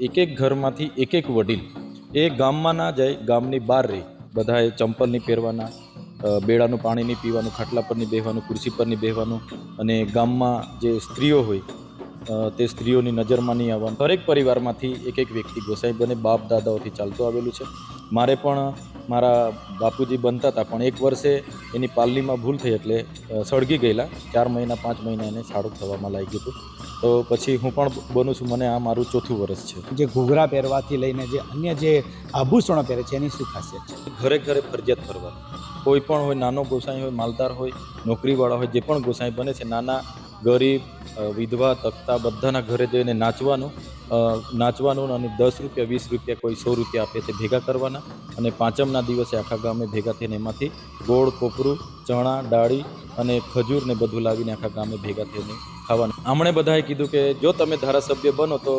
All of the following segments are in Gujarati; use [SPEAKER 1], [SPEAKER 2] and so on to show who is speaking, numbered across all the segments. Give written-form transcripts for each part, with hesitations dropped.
[SPEAKER 1] એક ઘરમાંથી એક વડીલ એ ગામમાં ના જાય, ગામની બહાર રહી, બધાએ ચંપલ નહીં પહેરવાના, બેડાનું પાણી નહીં પીવાનું, ખાટલા પર નહીં બેહવાનું, ખુરશી પર નહીં બેહવાનું, અને ગામમાં જે સ્ત્રીઓ હોય તે સ્ત્રીઓની નજરમાં નહીં આવવાનું. દરેક પરિવારમાંથી એક વ્યક્તિ ગોસાઈ બને, બાપ દાદાઓથી ચાલતું આવેલું છે. મારે પણ મારા બાપુજી બનતા હતા, પણ એક વર્ષે એની પાલનીમાં ભૂલ થઈ એટલે સળગી ગયેલા. 4 મહિના 5 મહિના એને સારું થવામાં લાગ્યું હતું. તો પછી હું પણ બનું છું, મને આ મારું 4થું વર્ષ છે.
[SPEAKER 2] જે ઘૂઘરા પહેરવાથી લઈને જે અન્ય જે આભૂષણો પહેરે છે એની શું ખાસિયત છે?
[SPEAKER 1] ઘરે ઘરે ફરજિયાત ફરવાનું. કોઈ પણ હોય, નાનો ગોસાઈ હોય, માલદાર હોય, નોકરીવાળા હોય, જે પણ ગોસાઈ બને છે, નાના ગરીબ વિધવા તકતા બધાના ઘરે જઈને નાચવાનું અને 10 રૂપિયા 20 રૂપિયા કોઈ 100 રૂપિયા આપે તે ભેગા કરવાના, અને પાંચમના દિવસે આખા ગામે ભેગા થઈને એમાંથી ગોળ, કોપરું, ચણા, ડાળી અને ખજૂર ને બધું લાવીને આખા ગામે ભેગા થઈને ખાવાનું. આમણે બધાએ કીધું કે જો તમે ધારાસભ્ય બનો તો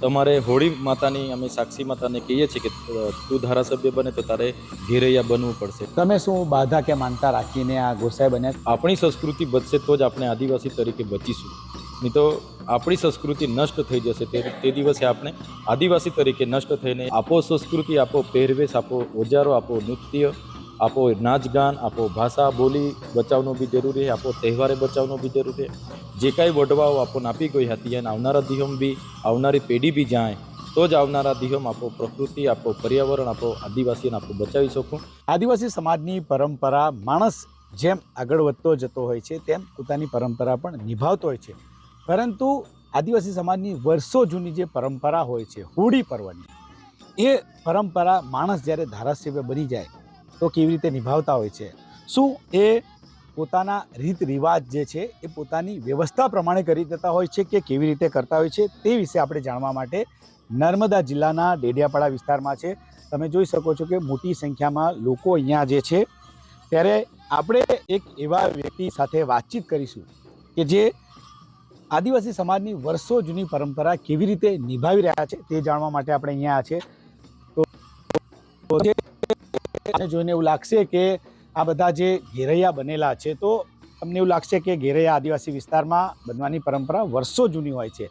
[SPEAKER 1] તમારે હોળી માતાની, અમે સાક્ષી માતાને કહીએ છીએ કે તું ધારાસભ્ય બને તો તારે ઘેરૈયા બનવું પડશે.
[SPEAKER 2] તમે શું બાધા કે માનતા રાખીને આ ગોસાઈ બન્યા?
[SPEAKER 1] આપણી સંસ્કૃતિ બચશે તો જ આપણે આદિવાસી તરીકે બચીશું, નહીં તો આપણી સંસ્કૃતિ નષ્ટ થઈ જશે. તે દિવસે આપણે આદિવાસી તરીકે નષ્ટ થઈને આપો સંસ્કૃતિ, આપો પહેરવેશ, આપો ઓજારો, આપો નૃત્ય, આપો નાચ ગાન, આપો ભાષા બોલી બચાવનું બી જરૂરી છે, આપો તહેવારે બચાવનું બી જરૂરી છે. જે કાંઈ વડવાઓ આપો નાપી ગઈ હતી એને આવનારા દિવમ બી, આવનારી પેઢી બી જાય તો જ આવનારા દિવમ આપો પ્રકૃતિ, આપો પર્યાવરણ, આપો આદિવાસીને આપો બચાવી શકું.
[SPEAKER 2] આદિવાસી સમાજની પરંપરા, માણસ જેમ આગળ વધતો જતો હોય છે તેમ પોતાની પરંપરા પણ નિભાવતો હોય છે. પરંતુ આદિવાસી સમાજની વર્ષો જૂની જે પરંપરા હોય છે હોળી પર્વની, એ પરંપરા માણસ જ્યારે ધારાસભ્ય બની જાય તો કેવી રીતે નિભાવતા હોય છે? શું એ પોતાના રીત રિવાજ જે છે એ પોતાની વ્યવસ્થા પ્રમાણે કરી દેતા હોય છે કે કેવી રીતે કરતા હોય છે? તે વિશે આપણે જાણવા માટે નર્મદા જિલ્લાના ડેડિયાપાડા વિસ્તારમાં છે. તમે જોઈ શકો છો કે મોટી સંખ્યામાં લોકો અહીંયા જે છે, ત્યારે આપણે એક એવા વ્યક્તિ સાથે વાતચીત કરીશું કે જે આદિવાસી સમાજની વર્ષો જૂની પરંપરા કેવી રીતે નિભાવી રહ્યા છે તે જાણવા માટે આપણે અહીંયા છે. તો જોઈને એવું લાગશે કે આ બધા જે ઘેરૈયા બનેલા છે, તો તમને એવું લાગશે કે ઘેરૈયા આદિવાસી વિસ્તારમાં બનવાની પરંપરા વર્ષો જૂની હોય છે,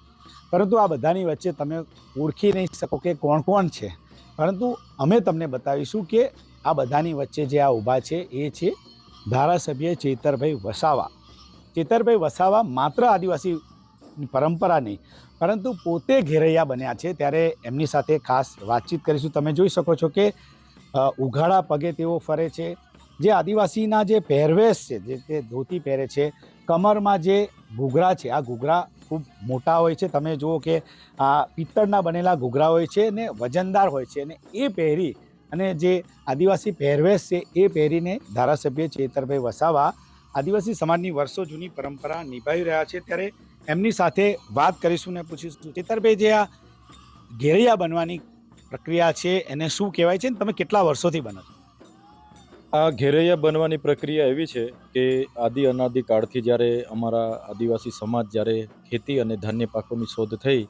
[SPEAKER 2] પરંતુ આ બધાની વચ્ચે તમે ઓળખી નહીં શકો કે કોણ કોણ છે. પરંતુ અમે તમને બતાવીશું કે આ બધાની વચ્ચે જે આ ઊભા છે એ છે ધારાસભ્ય ચેતરભાઈ વસાવા. ચેતરભાઈ વસાવા માત્ર આદિવાસી પરંપરા નહીં પરંતુ પોતે ઘેરૈયા બન્યા છે, ત્યારે એમની સાથે ખાસ વાતચીત કરીશું. તમે જોઈ શકો છો કે ઉઘાડા પગે તેઓ ફરે છે. જે આદિવાસીના જે પહેરવેશ છે, જે તે ધોતી પહેરે છે, કમરમાં જે ઘૂઘરા છે, આ ઘૂઘરા ખૂબ મોટા હોય છે. તમે જુઓ કે આ પિત્તળના બનેલા ઘૂઘરા હોય છે અને વજનદાર હોય છે, અને એ પહેરી અને જે આદિવાસી પહેરવેશ છે એ પહેરીને ધારાસભ્ય ચેતરભાઈ વસાવા આદિવાસી સમાજની વર્ષો જૂની પરંપરા નિભાવી રહ્યા છે. ત્યારે એમની સાથે વાત કરીશું ને પૂછીશું, ચેતરભાઈ, જે આ ઘેરૈયા બનવાની પ્રક્રિયા છે એને શું કહેવાય છે, ને તમે કેટલા વર્ષોથી બનો છો?
[SPEAKER 1] આ ઘેરૈયા બનવાની પ્રક્રિયા એવી છે કે અનાદિ કાળથી જ્યારે અમારા આદિવાસી સમાજ જ્યારે ખેતી અને ધાન્ય પાકોની શોધ થઈ,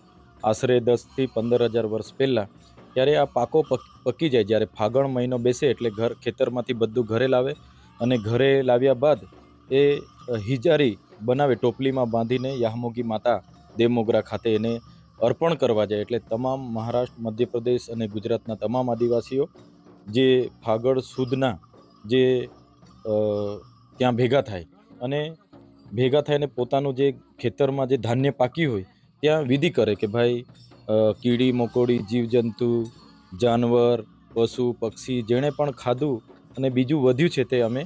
[SPEAKER 1] આશરે 10 થી 15 હજાર વર્ષ પહેલાં, ત્યારે આ પાકો પકી જાય, જ્યારે ફાગણ મહિનો બેસે એટલે ખેતરમાંથી બધું ઘરે લાવે, અને ઘરે લાવ્યા બાદ એ હિજારી બનાવે, ટોપલીમાં બાંધીને યામોગી માતા દેવમોગરા ખાતે એને અર્પણ કરવા જાય. એટલે તમામ મહારાષ્ટ્ર, મધ્યપ્રદેશ અને ગુજરાતના તમામ આદિવાસીઓ જે ફાગણ સુદના જે ત્યાં ભેગા થાય, અને ભેગા થઈને પોતાનું જે ખેતરમાં જે ધાન્ય પાક્યું હોય ત્યાં વિધિ કરે કે ભાઈ કીડી મકોડી, જીવજંતુ, જાનવર, પશુ પક્ષી જેણે પણ ખાધું અને બીજું વધ્યું છે તે અમે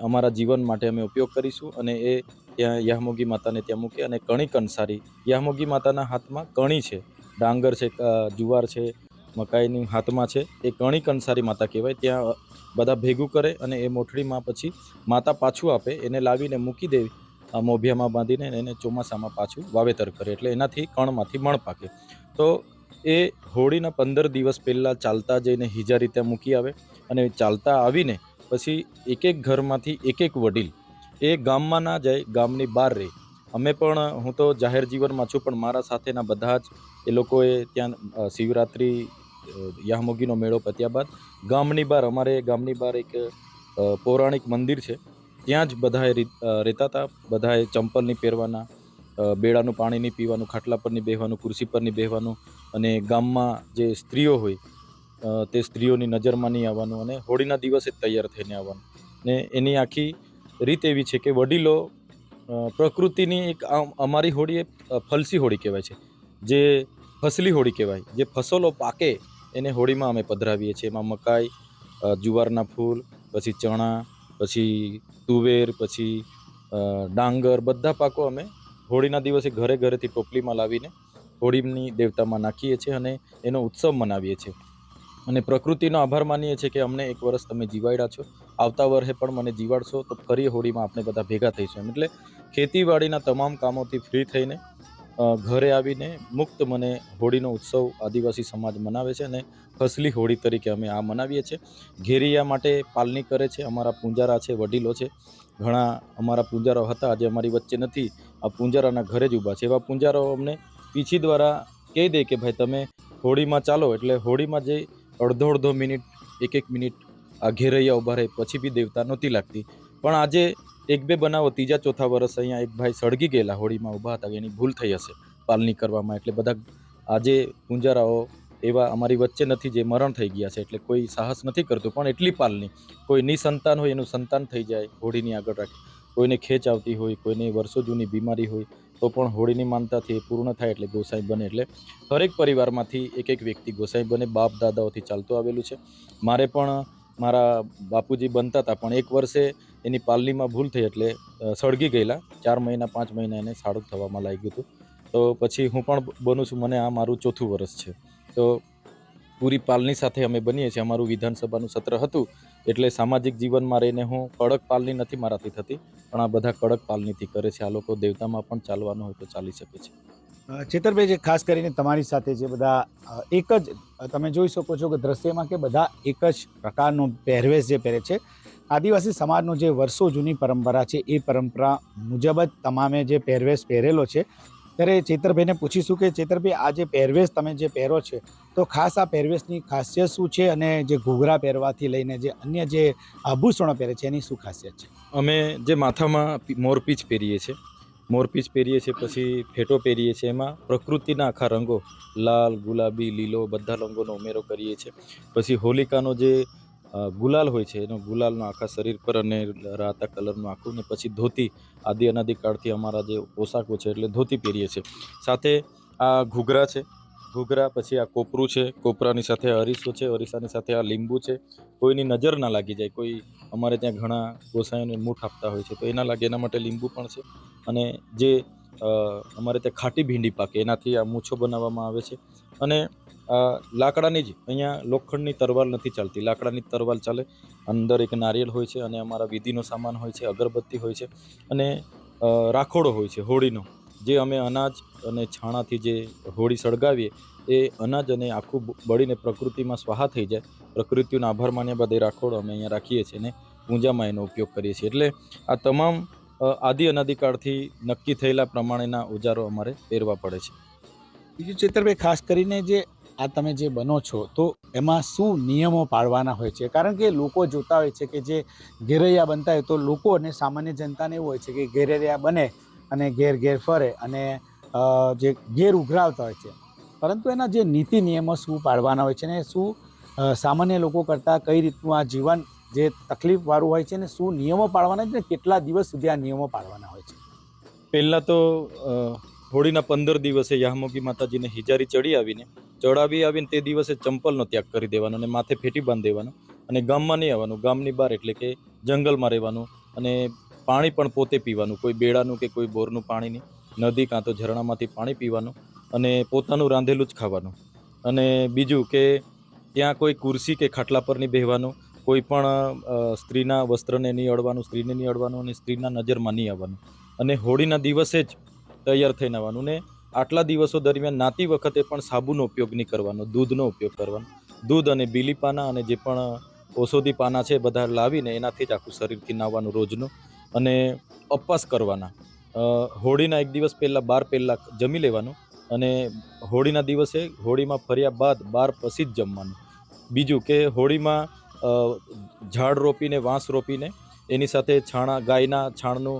[SPEAKER 1] અમારા જીવન માટે અમે ઉપયોગ કરીશું. અને એ ત્યાં યામોગી માતાને ત્યાં મૂકે, અને કણી કંસારી, યામોગી માતાના હાથમાં કણી છે, ડાંગર છે, જુવાર છે, મકાઈની હાથમાં છે, એ કણી કંસારી માતા કહેવાય. ત્યાં બધા ભેગું કરે અને એ મોઠડીમાં પછી માતા પાછું આપે, એને લાવીને મૂકી દે, મોભિયામાં બાંધીને એને ચોમાસામાં પાછું વાવેતર કરે, એટલે એનાથી કણમાંથી મણ પાકે. તો એ હોળીના 15 દિવસ પહેલાં ચાલતા જઈને હિજારી ત્યાં મૂકી આવે, અને ચાલતા આવીને પછી એક ઘરમાંથી એક વડીલ એ ગામમાં ના જાય, ગામની બહાર રહે. અમે પણ, હું તો જાહેર જીવનમાં છું, પણ મારા સાથેના બધા જ એ લોકોએ ત્યાં શિવરાત્રિ યામોગીનો મેળો પત્યા બાદ ગામની બહાર, અમારે ગામની બહાર એક પૌરાણિક મંદિર છે, ત્યાં જ બધાએ રહેતા હતા. બધાએ ચંપલ નહીં પહેરવાના, બેડાનું પાણી નહીં પીવાનું, ખાટલા પર નહીં બેહવાનું, ખુરશી પર નહીં બેહવાનું, અને ગામમાં જે સ્ત્રીઓ હોય તે સ્ત્રીઓની નજરમાં નહીં આવવાનું, અને હોળીના દિવસે જ તૈયાર થઈને આવવાનું. ને એની આખી રીત એવી છે કે વડીલો પ્રકૃતિની એક અમારી હોળી એ ફલસી હોળી કહેવાય છે, જે ફસલી હોળી કહેવાય. જે ફસલો પાકે એને હોળીમાં અમે પધરાવીએ છીએ. એમાં મકાઈ, જુવારના ફૂલ, પછી ચણા, પછી તુવેર, પછી ડાંગર, બધા પાકો અમે હોળીના દિવસે ઘરે ઘરેથી ટોપલીમાં લાવીને હોળીની દેવતામાં નાખીએ છીએ અને એનો ઉત્સવ મનાવીએ છીએ. અને પ્રકૃતિનો આભાર માનીએ છીએ કે અમને એક વર્ષ તમે જીવાડ્યા છો, આવતા વર્ષે પણ મને જીવાડશો તો ફરી હોળીમાં આપણે બધા ભેગા થઈશું. એટલે ખેતીવાડીના તમામ કામોથી ફ્રી થઈને ઘરે આવીને મુક્ત મને હોળીનો ઉત્સવ આદિવાસી સમાજ મનાવે છે, અને ફસલી હોળી તરીકે અમે આ મનાવીએ છીએ. ઘેરિયા માટે પાલણી કરે છે અમારા પૂંજારા છે, વડીલો છે. ઘણા અમારા પૂંજારાઓ હતા, આજે અમારી વચ્ચે નથી, આ પૂંજારાના ઘરે જ ઊભા છે. એવા પૂંજારાઓ અમને પીછી દ્વારા કહી દે કે ભાઈ તમે હોળીમાં ચાલો, એટલે હોળીમાં જે અડધો મિનિટ, એક મિનિટ આ ઘેરૈયા ઊભા રહે, પછી બી દેવતા નહોતી લાગતી. પણ આજે એક બે બનાવો, ત્રીજા ચોથા વર્ષ અહીંયા એક ભાઈ સળગી ગયેલા હોળીમાં ઊભા હતા, એની ભૂલ થઈ હશે પાલણી કરવામાં. એટલે બધા આજે પૂંજારાઓ એવા અમારી વચ્ચે નથી જે મરણ થઈ ગયા છે, એટલે કોઈ સાહસ નથી કરતું. પણ એટલી પાલણી, કોઈ નિસંતાન હોય એનું સંતાન થઈ જાય હોળીની આગળ રાખી, કોઈને ખેંચ આવતી હોય, કોઈને વર્ષો જૂની બીમારી હોય તો પણ હોળીની માનતાથી એ પૂર્ણ થાય એટલે ગોસાઈ બને. એટલે હરેક પરિવારમાંથી એક વ્યક્તિ ગોસાઈ બને, બાપ દાદાઓથી ચાલતું આવેલું છે. મારે પણ મારા બાપુજી બનતા હતા, પણ એક વર્ષે એની પાલણીમાં ભૂલ થઈ એટલે સળગી ગયેલા. 4 મહિના 5 મહિના એને સારું થવામાં લાગ્યું હતું. તો પછી હું પણ બનું છું, મને આ મારું 4થું વર્ષ છે. તો પૂરી પાલણી સાથે અમે બનીએ છીએ. અમારું વિધાનસભાનું સત્ર હતું એટલે સામાજિક જીવનમાં રહીને હું કડક પાલણી નથી મારાથી થતી, પણ આ બધા કડક પાલણીથી કરે છે. આ લોકો દેવતામાં પણ ચાલવાનું હોય તો ચાલી શકે છે.
[SPEAKER 2] ચેતરભાઈ, જે ખાસ કરીને તમારી સાથે જે બધા એક જ તમે જોઈ શકો છો કે દ્રશ્યમાં કે બધા એક જ પ્રકારનો પહેરવેશ જે પહેરે છે, આદિવાસી સમાજનો જે વર્ષો જૂની પરંપરા છે એ પરંપરા મુજબ જ તમામે જે પહેરવેશ પહેરેલો છે. ત્યારે ચેતરભાઈને પૂછીશું કે ચેતરભાઈ, આ જે પહેરવેશ તમે જે પહેરો છે તો ખાસ આ પહેરવેશની ખાસિયત શું છે, અને જે ઘૂઘરા પહેરવાથી લઈને જે અન્ય જે આભૂષણો પહેરે છે એની શું ખાસિયત છે?
[SPEAKER 1] અમે જે માથામાં મોરપીંછ પહેરીએ છીએ, પછી ફેટો પહેરીએ છીએ. એમાં પ્રકૃતિના આખા રંગો લાલ, ગુલાબી, લીલો બધા રંગોનો ઉમેરો કરીએ છીએ. પછી હોલિકાનો જે ગુલાલ હોય છે એનો ગુલાલનો આખા શરીર પર અને રાતા કલરનું આખું, ને પછી ધોતી, અનાદિકાળથી અમારા જે પોશાકો છે એટલે ધોતી પહેરીએ છીએ. સાથે આ ઘૂઘરા છે, પછી આ કોપરું છે, કોપરાની સાથે અરીસો છે, અરીસાની સાથે આ લીંબુ છે. કોઈની નજર ના લાગી જાય, કોઈ અમારે ત્યાં ઘણા ગોસાઈઓને મૂઠ આપતા હોય છે તો એના લાગે એના માટે લીંબુ પણ છે. અને જે અમારે ત્યાં ખાટી ભીંડી પાકે એનાથી આ મૂછો બનાવવામાં આવે છે. અને લાકડાની જ, અહીંયા લોખંડની તરવાલ નથી ચાલતી, લાકડાની તરવાલ ચાલે. અંદર એક નારિયેળ હોય છે, અને અમારા વિધિનો સામાન હોય છે, અગરબત્તી હોય છે, અને રાખોડો હોય છે હોળીનો, જે અમે અનાજ અને છાણાથી જે હોળી સળગાવીએ એ અનાજ અને આખું બળીને પ્રકૃતિમાં સ્વાહા થઈ જાય. પ્રકૃતિનો આભાર માન્યા બાદ એ રાખોડો અમે અહીંયા રાખીએ છીએ અને પૂજામાં એનો ઉપયોગ કરીએ છીએ. એટલે આ તમામ અનાદિકાળથી નક્કી થયેલા પ્રમાણેના ઓજારો અમારે પહેરવા પડે છે.
[SPEAKER 2] બીજું ચેતરભાઈ, ખાસ કરીને જે આ તમે જે બનો છો તો એમાં શું નિયમો પાળવાના હોય છે? કારણ કે લોકો જોતા હોય છે કે જે ઘેરૈયા બનતા હોય તો લોકો અને સામાન્ય જનતાને એવું હોય છે કે ઘેરૈયા બને અને ઘેર ફરે અને જે ઘેર ઉઘરાવતા હોય છે, પરંતુ એના જે નીતિ નિયમો શું પાળવાના હોય છે ને શું સામાન્ય લોકો કરતાં કઈ રીતનું આ જીવન જે તકલીફવાળું હોય છે ને શું નિયમો પાળવાના છે ને કેટલા દિવસ સુધી આ નિયમો પાળવાના હોય છે?
[SPEAKER 1] પહેલાં તો હોળીના 15 દિવસે યામોગી માતાજીને હિજારી ચડાવી આવીને તે દિવસે ચંપલનો ત્યાગ કરી દેવાનો અને માથે ફેટી બાંધી દેવાનો, અને ગામમાં નહીં આવવાનું, ગામની બહાર એટલે કે જંગલમાં રહેવાનું. અને પાણી પણ પોતે પીવાનું, કોઈ બેડાનું કે કોઈ બોરનું પાણી નહીં, નદી કાં તો ઝરણામાંથી પાણી પીવાનું, અને પોતાનું રાંધેલું જ ખાવાનું. અને બીજું કે ત્યાં કોઈ ખુરશી કે ખાટલા પર નહીં બેહવાનું, કોઈ પણ સ્ત્રીના વસ્ત્રને નહીં અડવાનું, સ્ત્રીને નહીં અડવાનું, અને સ્ત્રીના નજરમાં નહીં આવવાનું. અને હોળીના દિવસે જ તૈયાર થઈને આવવાનું. ને આટલા દિવસો દરમિયાન નાતી વખતે પણ સાબુનો ઉપયોગ નહીં કરવાનો, દૂધનો ઉપયોગ કરવાનો. દૂધ અને બીલી પાના અને જે પણ ઔષધિ પાના છે બધા લાવીને એનાથી જ આખું શરીરથી નાહવાનું રોજનું. અને ઉપવાસ કરવાના. હોળીના એક દિવસ પહેલાં 12 પહેલાં જમી લેવાનું, અને હોળીના દિવસે હોળીમાં ફર્યા બાદ 12 પછી જ જમવાનું. બીજું કે હોળીમાં ઝાડ રોપીને, વાંસ રોપીને એની સાથે ગાયના છાણનું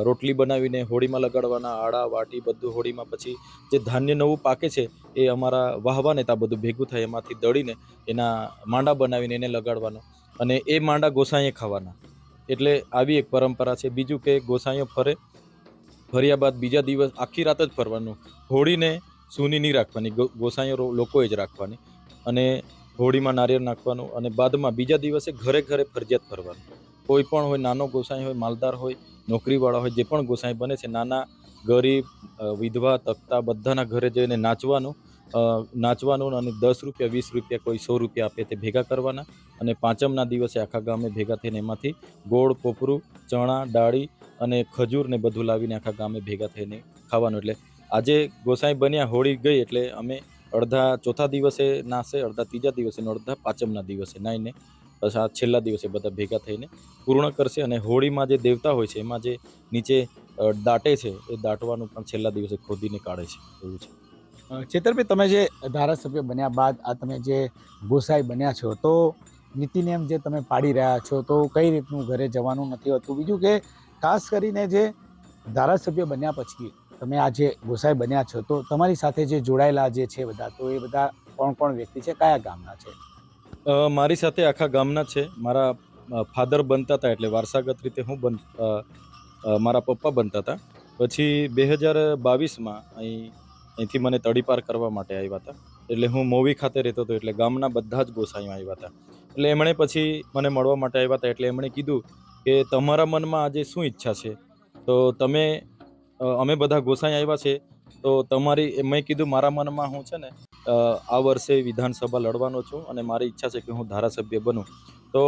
[SPEAKER 1] રોટલી બનાવીને હોળીમાં લગાડવાના, આડા વાટી બધું હોળીમાં. પછી જે ધાન્ય નવું પાકે છે એ અમારા વાહવાને ત્યાં બધું ભેગું થાય, એમાંથી દળીને એના માંડા બનાવીને એને લગાડવાનો, અને એ માંડા ગોસાઈએ ખાવાના. એટલે આવી એક પરંપરા છે. બીજું કે ગોસાઈઓ ફર્યા બાદ બીજા દિવસ આખી રાત જ ફરવાનું. હોળીને સૂની નહીં રાખવાની, ગોસાઈઓ લોકોએ જ રાખવાની. અને હોળીમાં નારિયેળ નાખવાનું, અને બાદમાં બીજા દિવસે ઘરે ઘરે ફરજિયાત ફરવાનું. કોઈ પણ હોય, નાનો ગોસાઈ હોય, માલદાર હોય, નોકરીવાળા હોય, જે પણ ગોસાઈ બને છે, નાના, ગરીબ, વિધવા, તકતા, બધાના ઘરે જઈને નાચવાનું અને 10 રૂપિયા, 20 રૂપિયા, કોઈ 100 રૂપિયા આપે તે ભેગા કરવાના. અને પાંચમના દિવસે આખા ગામે ભેગા થઈને એમાંથી ગોળ, કોપરું, ચણા, ડાળી અને ખજૂર ને બધું લાવીને આખા ગામે ભેગા થઈને ખાવાનું. એટલે આજે ગોસાઈ બન્યા, હોળી ગઈ એટલે અમે અડધા ચોથા દિવસે નાશે, અડધા ત્રીજા દિવસે ને અડધા પાંચમના દિવસે નાઈને પછી આ છેલ્લા દિવસે બધા ભેગા થઈને પૂર્ણ કરશે. અને હોળીમાં જે દેવતા હોય છે એમાં જે નીચે દાટે છે એ દાટવાનું પણ છેલ્લા દિવસે ખોદીને કાઢે છે, એવું છે.
[SPEAKER 2] ચેતરભાઈ, તમે જે ધારાસભ્ય બન્યા બાદ આ તમે જે ગોસાઈ બન્યા છો, તો નીતિ નિયમ જે તમે પાડી રહ્યા છો, તો કઈ રીતનું ઘરે જવાનું નથી હોતું? બીજું કે ખાસ કરીને જે ધારાસભ્ય બન્યા પછી તમે આ જે ગોસાઈ બન્યા છો, તો તમારી સાથે જે જોડાયેલા જે છે બધા, તો એ બધા કોણ કોણ વ્યક્તિ છે, કયા ગામના છે?
[SPEAKER 1] મારી સાથે આખા ગામના છે. મારા ફાધર બનતા હતા, એટલે વારસાગત રીતે મારા પપ્પા બનતા હતા. પછી 2022માં અહીંથી મને તડીપાર કરવા માટે આવ્યા હતા. એટલે હું મોવી ખાતે રહેતો હતો, એટલે ગામના બધા જ ગોસાઈઓ આવ્યા હતા. એટલે એમણે પછી મને મળવા માટે આવ્યા હતા. એટલે એમણે કીધું કે તમારા મનમાં આજે શું ઈચ્છા છે, તો અમે બધા ગોસાઈ આવ્યા છે, તો મેં કીધું મારા મનમાં હું છે ને આ વર્ષે વિધાનસભા લડવાનો છું, અને મારી ઈચ્છા છે કે હું ધારાસભ્ય બનું. તો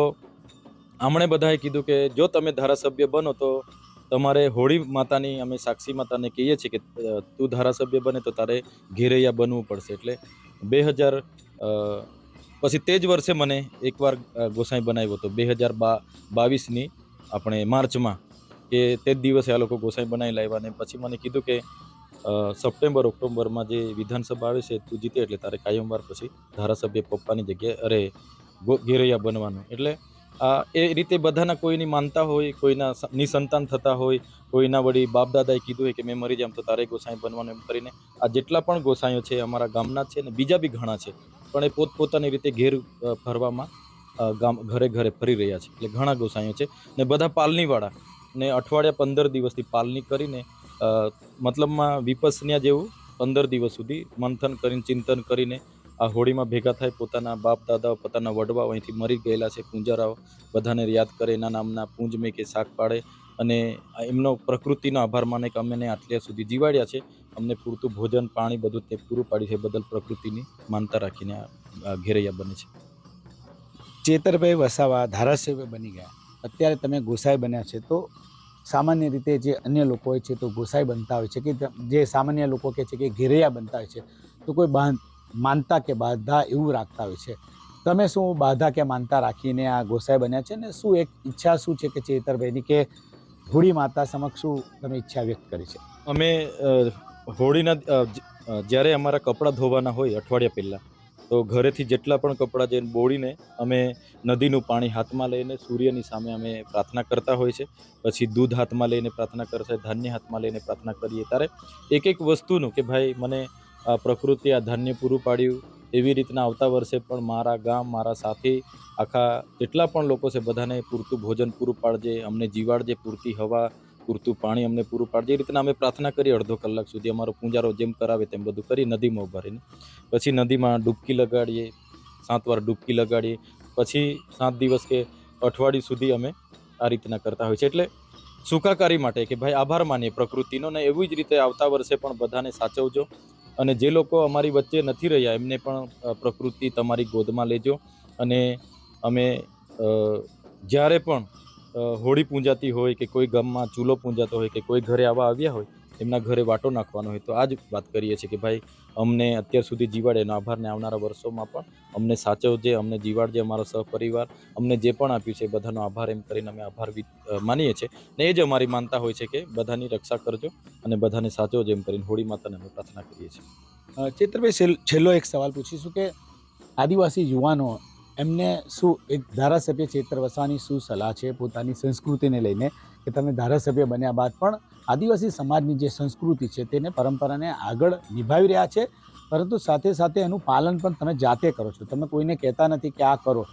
[SPEAKER 1] આમણે બધાએ કીધું કે જો તમે ધારાસભ્ય બનો તો તમારે હોળી માતાની, અમે સાક્ષી માતાને કહીએ છીએ કે તું ધારાસભ્ય બને તો તારે ઘેરૈયા બનવું પડશે. એટલે 2000 પછી તે જ વર્ષે મને એકવાર ગોસાઈ બનાવ્યો હતો, 2022ની આપણે માર્ચમાં, કે તે જ દિવસે આ લોકો ગોસાઈ બનાવી લાવ્યા. અને પછી મને કીધું કે સપ્ટેમ્બર ઓક્ટોબરમાં જે વિધાનસભા આવે છે, તું જીતે એટલે તારે કાયમવાર પછી ધારાસભ્ય પપ્પાની જગ્યાએ ઘેરૈયા બનવાનું. એટલે એ રીતે બધાના કોઈની માનતા હોય, કોઈના નિસંતાન થતા હોય, કોઈના વળી બાપ દાદાએ કીધું હોય કે મેં મરી જામ તો તારે ગોસાઈ બનવાનું, એમ કરીને આ જેટલા પણ ગોસાઈઓ છે અમારા ગામના છે, ને બીજા બી ઘણા છે, પણ એ પોતપોતાની રીતે ઘેર ફરવામાં ઘરે ઘરે ફરી રહ્યા છે. એટલે ઘણા ગોસાઈઓ છે, ને બધા પાલનીવાળા, ને અઠવાડિયા 15 દિવસથી પાલની કરીને, મતલબમાં વિપસ્ન્યા જેવું 15 દિવસ સુધી મંથન કરીને, ચિંતન કરીને આ હોળીમાં ભેગા થાય. પોતાના બાપ દાદાઓ, પોતાના વડવાઓ અહીંથી મરી ગયેલા છે, પૂંજારાઓ, બધાને યાદ કરે, એના નામના પૂંજમે કે શાક પાડે, અને એમનો પ્રકૃતિનો આભાર માને કે અમને આટલા સુધી જીવાડ્યા છે, અમને પૂરતું ભોજન, પાણી બધું તે પૂરું પાડ્યું છે, બદલ પ્રકૃતિની માનતા રાખીને આ ઘેરૈયા બને છે.
[SPEAKER 2] ચેતરભાઈ વસાવા ધારાસભ્ય બની ગયા, અત્યારે તમે ગોસાઈ બન્યા છે, તો સામાન્ય રીતે જે અન્ય લોકો હોય છે તો ગોસાઈ બનતા હોય છે, કે જે સામાન્ય લોકો કહે છે કે ઘેરૈયા બનતા હોય છે, તો કોઈ માનતા કે બાધા એવું રાખતા હોય છે. તમે શું બાધા કે માનતા રાખીને આ ગોસાઈ બન્યા છે, ને શું એક ઈચ્છા શું છે કે ચેતરભાઈની, કે હોળી માતા સમક્ષ શું તમે ઈચ્છા વ્યક્ત કરી છે?
[SPEAKER 1] અમે હોળીના જ્યારે અમારા કપડાં ધોવાના હોય અઠવાડિયા પહેલાં, તો ઘરેથી જેટલા પણ કપડાં જઈને બોળીને અમે નદીનું પાણી હાથમાં લઈને સૂર્યની સામે અમે પ્રાર્થના કરતા હોય છે. પછી દૂધ હાથમાં લઈને પ્રાર્થના કરશે, ધાન્ય હાથમાં લઈને પ્રાર્થના કરીએ. ત્યારે એક એક વસ્તુનું કે ભાઈ મને આ પ્રકૃતિ આ ધાન્ય પૂરું પાડ્યું, એવી રીતના આવતા વર્ષે પણ મારા ગામ, મારા સાથી, આખા જેટલા પણ લોકો છે બધાને પૂરતું ભોજન પૂરું પાડજે, અમને જીવાડજે, પૂરતી હવા, પૂરતું પાણી અમને પૂરું પાડજે. એ રીતના અમે પ્રાર્થના કરીએ અડધો કલાક સુધી. અમારો પૂંજારો જેમ કરાવે તેમ બધું કરી નદીમાં ઉભા રહીને પછી નદીમાં ડૂબકી લગાડીએ, 7 વાર ડૂબકી લગાડીએ. પછી 7 દિવસ કે અઠવાડિયું સુધી અમે આ રીતના કરતા હોય છે. એટલે સુખાકારી માટે કે ભાઈ આભાર માનીએ પ્રકૃતિનો, ને એવી જ રીતે આવતા વર્ષે પણ બધાને સાચવજો. અને જે લોકો અમારી વચ્ચે નથી રહ્યા એમને પણ પ્રકૃતિ તમારી ગોદમાં લેજો. અને અમે જ્યારે પણ હોળી પૂંજાતી હોય કે કોઈ ગામમાં ચૂલો પૂંજાતો હોય કે કોઈ ઘરે આવ્યા હોય, એમના ઘરે વાટો નાખવાનો હોય, તો આ જ વાત કરીએ છીએ કે ભાઈ અમને અત્યાર સુધી જીવાડે એનો આભાર, ને આવનારા વર્ષોમાં પણ અમને સાચવજે, અમને જીવાડજે, અમારો સહપરિવાર અમને જે પણ આપ્યું છે બધાનો આભાર, એમ કરીને અમે આભાર માનીએ છીએ. ને એ જ અમારી માનતા હોય છે કે બધાની રક્ષા કરજો અને બધાને સાચવજો, એમ કરીને હોળી માતાને અમે પ્રાર્થના કરીએ છીએ.
[SPEAKER 2] ચેતરભાઈ, છેલ્લો એક સવાલ પૂછીશું કે આદિવાસી યુવાનો એમને શું એક ધારાસભ્ય ચેતર વસાવાની શું સલાહ છે પોતાની સંસ્કૃતિને લઈને, કે તમે ધારાસભ્ય બન્યા બાદ પણ આદિવાસી સમાજની જે સંસ્કૃતિ છે તેને પરંપરાને આગળ નિભાવી રહ્યા છે, પરંતુ સાથે સાથે એનું પાલન પણ તમે જાતે કરો છો. તમે કોઈને કહેતા નથી કે આ કરો.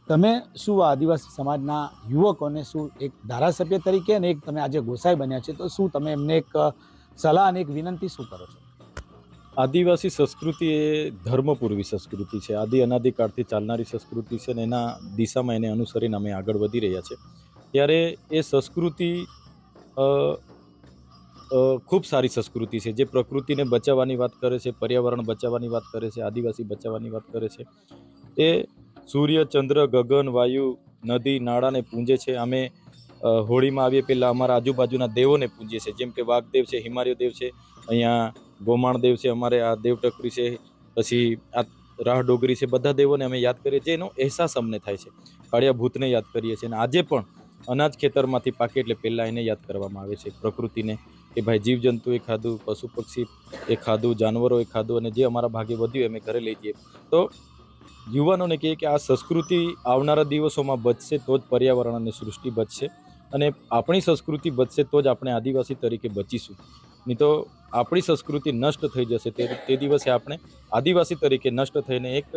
[SPEAKER 2] તમે શું આ આદિવાસી સમાજના યુવકોને શું એક ધારાસભ્ય તરીકે અને એક તમે આજે ગોસાઈ બન્યા છે, તો શું તમે એમને એક સલાહ અને એક વિનંતી શું કરો છો?
[SPEAKER 1] આદિવાસી સંસ્કૃતિ એ ધર્મપૂર્વી સંસ્કૃતિ છે. અનાદિકાળથી ચાલનારી સંસ્કૃતિ છે ને એના દિશામાં એને અનુસરીને અમે આગળ વધી રહ્યા છે. ત્યારે એ સંસ્કૃતિ ખૂબ સારી સંસ્કૃતિ છે, જે પ્રકૃતિને બચાવવાની વાત કરે છે, પર્યાવરણ બચાવવાની વાત કરે છે, આદિવાસી બચાવવાની વાત કરે છે. એ સૂર્ય, ચંદ્ર, ગગન, વાયુ, નદી, નાળાને પૂંજે છે. અમે હોળીમાં આવીએ પહેલાં અમારા આજુબાજુના દેવોને પૂજીએ છીએ, જેમ કે વાઘદેવ છે, હિમાલય દેવ છે, અહીંયા ગોમાણ દેવ છે, અમારે આ દેવટકરી છે, પછી આ રાહ ડોગરી છે, બધા દેવોને અમે યાદ કરીએ છીએ. એનો અહેસાસ અમને થાય છે. કાળિયા ભૂતને યાદ કરીએ છીએ અને આજે પણ અનાજ ખેતરમાંથી પાકે એટલે પહેલાં એને યાદ કરવામાં આવે છે, પ્રકૃતિને, કે ભાઈ જીવજંતુએ ખાધું, પશુ પક્ષી એ ખાધું, જાનવરોએ ખાધું, અને જે અમારા ભાગે વધ્યું અમે ઘરે લઈ જઈએ. તો યુવાનોને કહીએ કે આ સંસ્કૃતિ આવનારા દિવસોમાં બચશે તો જ પર્યાવરણ અને સૃષ્ટિ બચશે, અને આપણી સંસ્કૃતિ બચશે તો જ આપણે આદિવાસી તરીકે બચીશું. નહીં તો આપણી સંસ્કૃતિ નષ્ટ થઈ જશે. તે દિવસે આપણે આદિવાસી તરીકે નષ્ટ થઈને એક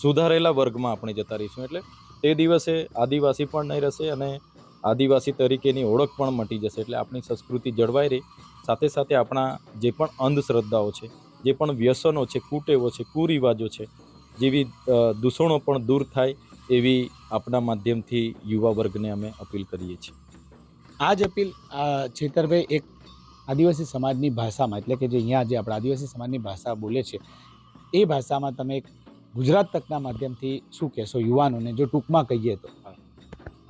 [SPEAKER 1] સુધારેલા વર્ગમાં આપણે જતા રહીશું. એટલે તે દિવસે આદિવાસી પણ નહીં રહેશે અને આદિવાસી તરીકેની ઓળખ પણ મટી જશે. એટલે આપણી સંસ્કૃતિ જળવાઈ રહી, સાથે સાથે આપણા જે પણ અંધશ્રદ્ધાઓ છે, જે પણ વ્યસનો છે, કુટેવો છે, કુરિવાજો છે, જેવી દૂષણો પણ દૂર થાય એવી આપણા માધ્યમથી યુવા વર્ગને અમે અપીલ કરીએ છીએ.
[SPEAKER 2] આ જ અપીલ ચેતરભાઈ એક આદિવાસી સમાજની ભાષામાં, એટલે કે જે અહીંયા જે આપણા આદિવાસી સમાજની ભાષા બોલે છે એ ભાષામાં તમે એક ગુજરાત તકના માધ્યમથી શું કહેશો યુવાનોને, જો ટૂંકમાં કહીએ તો?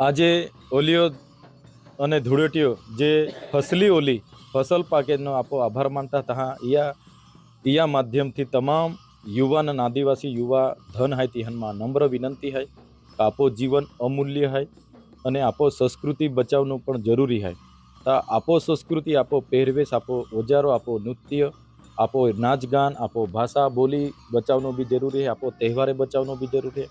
[SPEAKER 1] આજે ઓલીઓ અને ધૂળેટીઓ જે ફસલ પાકેનો આપો આભાર માનતા તહા ઈયા માધ્યમથી તમામ યુવાન અને આદિવાસી યુવા ધન હાય તિહનમાં નમ્ર વિનંતી હાય કે આપો જીવન અમૂલ્ય હાય અને આપો સંસ્કૃતિ બચાવનું પણ જરૂરી હાય. આપો સંસ્કૃતિ, આપો પહેરવેશ, આપો ઓજારો, આપો નૃત્ય, આપો નાચ ગાન, આપો ભાષા બોલી બચાવનું બી જરૂરી હે, આપો તહેવારે બચાવનું બી જરૂરી હે.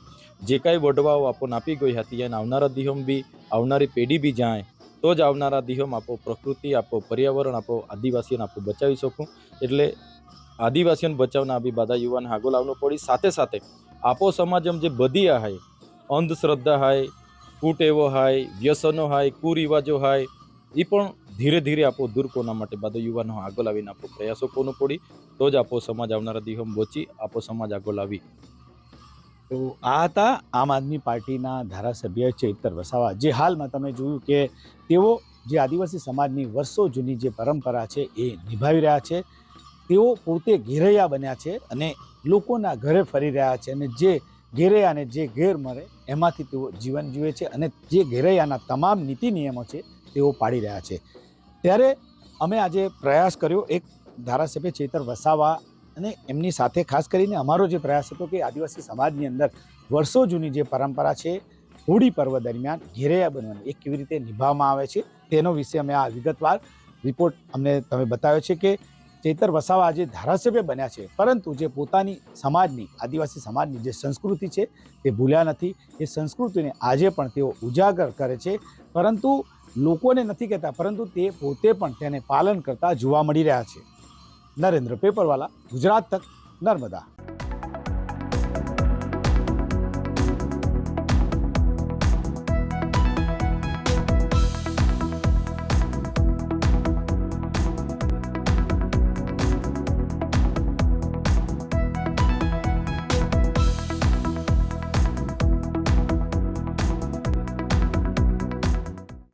[SPEAKER 1] જે કાંઈ વડવાઓ આપો નાપી ગઈ હતી એને આવનારા દિહોમ બી આવનારી પેઢી બી જાય તો જ આવનારા દિહોમ આપો પ્રકૃતિ, આપો પર્યાવરણ, આપો આદિવાસીઓને આપો બચાવી શકું. એટલે આદિવાસીઓને બચાવના બી બધા યુવાન આગળ આવવું પડી. સાથે સાથે આપો સમાજમ જે બધી હાય અંધશ્રદ્ધા હાય, કુટેવો હાય, વ્યસનો હાય, કુરિવાજો હાય, એ પણ ધીરે ધીરે આપો દૂર કોના માટે બધા યુવાનો આગળ આવીને આપો પ્રયાસો કોનું પડી તો જ આપો સમાજ આવનારા દિવસોમ બોચી આપો સમાજ આગળ આવી.
[SPEAKER 2] તો આ હતા આમ આદમી પાર્ટીના ધારાસભ્ય ચૈતર વસાવા, જે હાલમાં તમે જોયું કે તેઓ જે આદિવાસી સમાજની વર્ષો જૂની જે પરંપરા છે એ નિભાવી રહ્યા છે. તેઓ પોતે ઘેરૈયા બન્યા છે અને લોકોના ઘરે ફરી રહ્યા છે, અને જે ઘેરૈયાને જે ઘેર મળે એમાંથી તેઓ જીવન જીવે છે અને જે ઘેરૈયાના તમામ નીતિ નિયમો છે તેઓ પાડી રહ્યા છે. ત્યારે અમે આજે પ્રયાસ કર્યો એક ધારાસભ્ય ચૈતર વસાવા અને એમની સાથે ખાસ કરીને અમારો જે પ્રયાસ હતો કે આદિવાસી સમાજની અંદર વર્ષો જૂની જે પરંપરા છે હોળી પર્વ દરમિયાન ઘેરૈયા બનવાની એ કેવી રીતે નિભાવવામાં આવે છે તેનો વિશે અમે આ વિગતવાર રિપોર્ટ અમને તમે બતાવ્યો છે કે ચૈતર વસાવા આજે ધારાસભ્ય બન્યા છે, પરંતુ જે પોતાની સમાજની આદિવાસી સમાજની જે સંસ્કૃતિ છે તે ભૂલ્યા નથી. એ સંસ્કૃતિને આજે પણ તેઓ ઉજાગર કરે છે, પરંતુ લોકોને નથી કહેતા, પરંતુ તે પોતે પણ તેને પાલન કરતા જોવા મળી રહ્યા છે. નરેન્દ્ર પેપરવાલા, ગુજરાત તક, નર્મદા.